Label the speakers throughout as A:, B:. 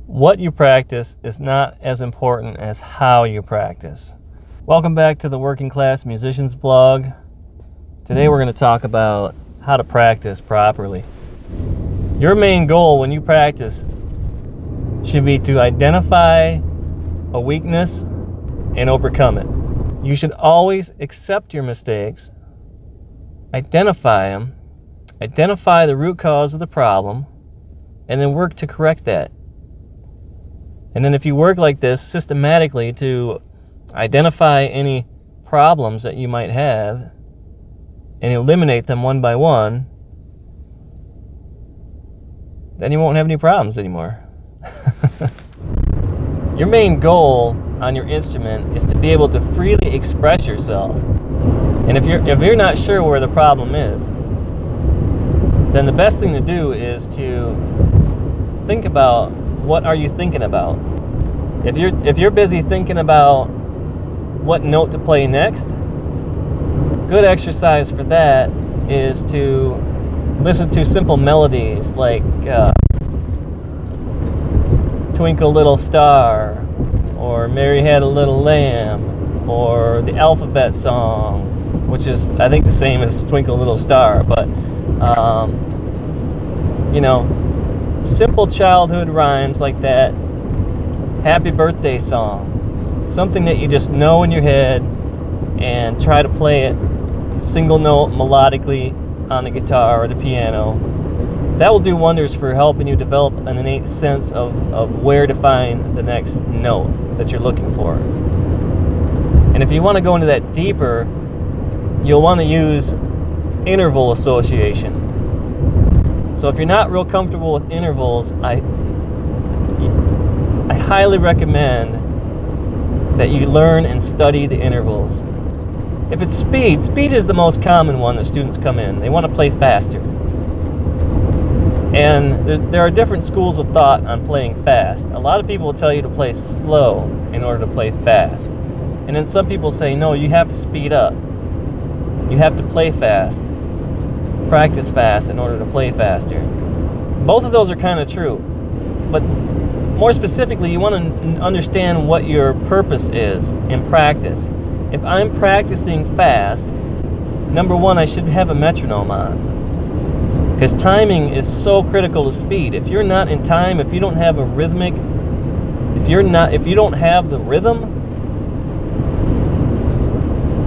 A: What you practice is not as important as how you practice. Welcome back to the Working Class Musicians vlog. Today we're going to talk about how to practice properly. Your main goal when you practice should be to identify a weakness and overcome it. You should always accept your mistakes, identify them, identify the root cause of the problem, and then work to correct that. And then if you work like this systematically to identify any problems that you might have and eliminate them one by one, then you won't have any problems anymore. Your main goal on your instrument is to be able to freely express yourself. And if you're not sure where the problem is, then the best thing to do is to think about, what are you thinking about? If you're busy thinking about what note to play next, good exercise for that is to listen to simple melodies like Twinkle Little Star, or Mary Had a Little Lamb, or the Alphabet Song, which is, I think, the same as Twinkle Little Star, but you know, simple childhood rhymes like that. Happy Birthday Song, something that you just know in your head, and try to play it single note melodically on the guitar or the piano. That will do wonders for helping you develop an innate sense of where to find the next note that you're looking for. And if you want to go into that deeper, you'll want to use interval association. So if you're not real comfortable with intervals, I highly recommend that you learn and study the intervals. If it's speed is the most common one that students come in. They want to play faster. And there are different schools of thought on playing fast. A lot of people will tell you to play slow in order to play fast. And then some people say, no, you have to speed up. You have to play fast. Practice fast in order to play faster. Both of those are kind of true. But more specifically, you want to understand what your purpose is in practice. If I'm practicing fast, number one, I should have a metronome on, because timing is so critical to speed. If you're not in time, if you don't have a rhythmic, if you don't have the rhythm,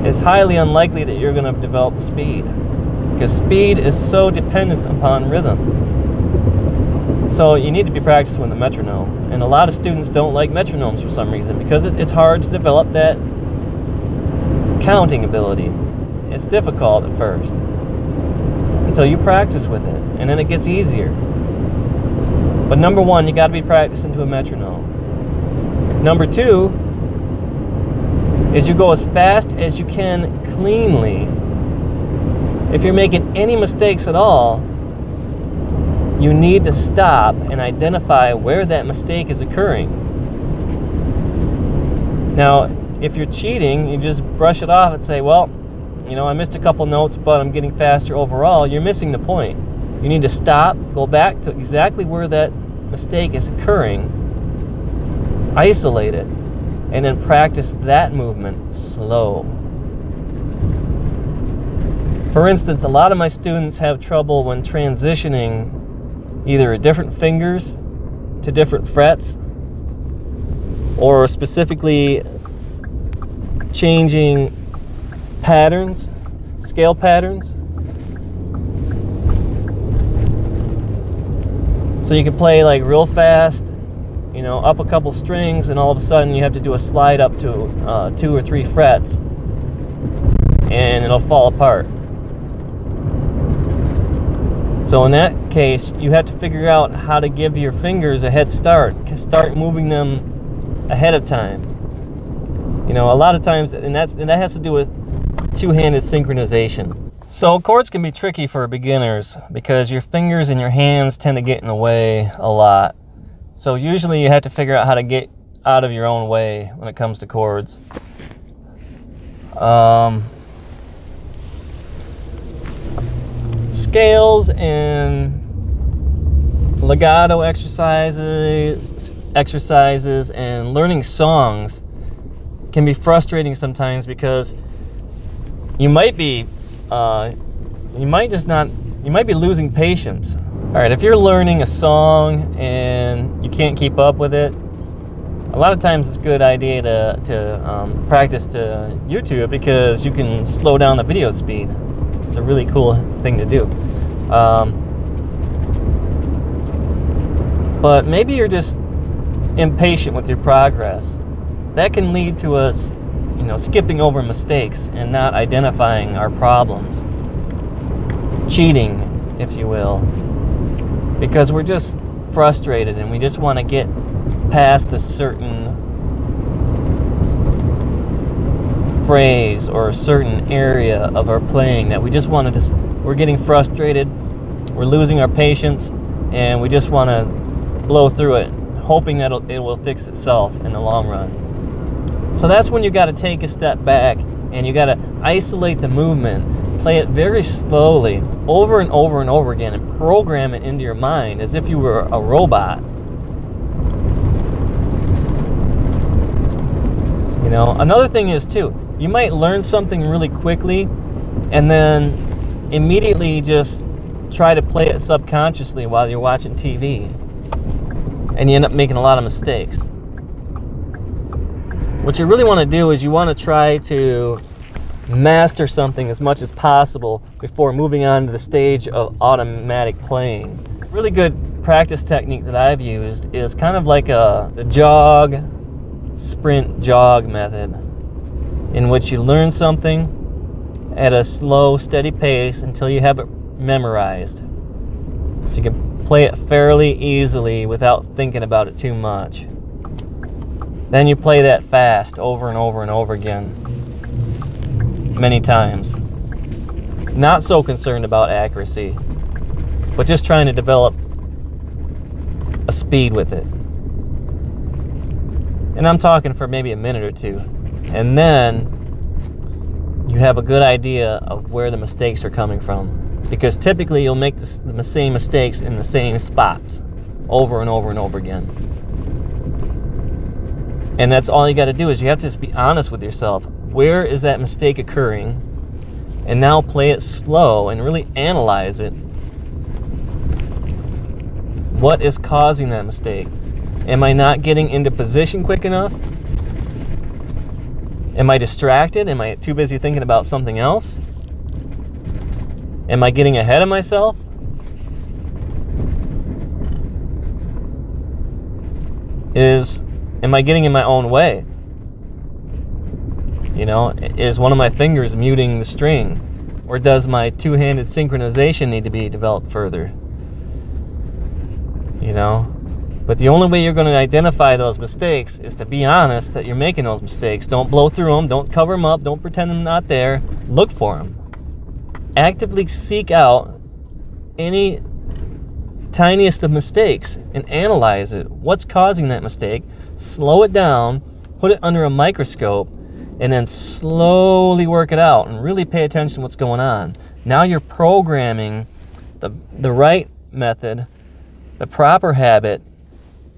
A: it's highly unlikely that you're going to develop speed, because speed is so dependent upon rhythm. So you need to be practicing with a metronome. And a lot of students don't like metronomes for some reason, because it's hard to develop that counting ability. It's difficult at first until you practice with it, and then it gets easier. But number one, you got to be practicing to a metronome. Number two is you go as fast as you can cleanly. If you're making any mistakes at all, you need to stop and identify where that mistake is occurring. Now, if you're cheating, you just brush it off and say, well, you know, I missed a couple notes, but I'm getting faster overall. You're missing the point. You need to stop, go back to exactly where that mistake is occurring, isolate it, and then practice that movement slow. For instance, a lot of my students have trouble when transitioning either different fingers to different frets, or specifically changing patterns, scale patterns. So you can play like real fast, you know, up a couple strings, and all of a sudden you have to do a slide up to 2 or 3 frets, and it'll fall apart. So in that case, you have to figure out how to give your fingers a head start. Start moving them ahead of time. You know, a lot of times, and that has to do with two-handed synchronization. So chords can be tricky for beginners because your fingers and your hands tend to get in the way a lot. So usually you have to figure out how to get out of your own way when it comes to chords. Scales and legato exercises and learning songs can be frustrating sometimes, because you might be losing patience. All right, if you're learning a song and you can't keep up with it, a lot of times it's a good idea to practice to YouTube, because you can slow down the video speed. It's a really cool thing to do. But maybe you're just impatient with your progress. That can lead to us, skipping over mistakes and not identifying our problems. Cheating, if you will. Because we're just frustrated and we just want to get past a certain phrase or a certain area of our playing that we just want to we're getting frustrated, we're losing our patience, and we just want to blow through it, hoping that it will fix itself in the long run. So that's when you got to take a step back and you got to isolate the movement, play it very slowly over and over and over again, and program it into your mind as if you were a robot. Another thing is too, you might learn something really quickly and then immediately just try to play it subconsciously while you're watching TV, and you end up making a lot of mistakes. What you really want to do is you want to try to master something as much as possible before moving on to the stage of automatic playing. A really good practice technique that I've used is kind of like the jog, sprint, jog method, in which you learn something at a slow, steady pace until you have it memorized. So you can play it fairly easily without thinking about it too much. Then you play that fast over and over and over again, many times. Not so concerned about accuracy, but just trying to develop a speed with it. And I'm talking for maybe a minute or two. And then you have a good idea of where the mistakes are coming from. Because typically you'll make the same mistakes in the same spots over and over and over again. And that's all you got to do, is you have to just be honest with yourself. Where is that mistake occurring? And now play it slow and really analyze it. What is causing that mistake? Am I not getting into position quick enough? Am I distracted? Am I too busy thinking about something else? Am I getting ahead of myself? Am I getting in my own way? Is one of my fingers muting the string? Or does my two-handed synchronization need to be developed further? But the only way you're going to identify those mistakes is to be honest that you're making those mistakes. Don't blow through them. Don't cover them up. Don't pretend they're not there. Look for them. Actively seek out any tiniest of mistakes and analyze it. What's causing that mistake? Slow it down, put it under a microscope, and then slowly work it out and really pay attention to what's going on. Now you're programming the right method, the proper habit,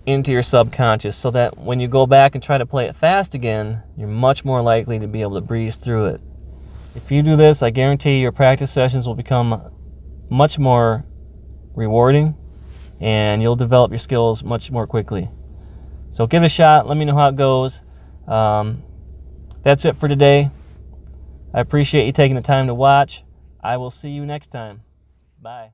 A: into your subconscious, so that when you go back and try to play it fast again, you're much more likely to be able to breeze through it. If you do this, I guarantee your practice sessions will become much more rewarding, and you'll develop your skills much more quickly. So give it a shot. Let me know how it goes. That's it for today. I appreciate you taking the time to watch. I will see you next time. Bye.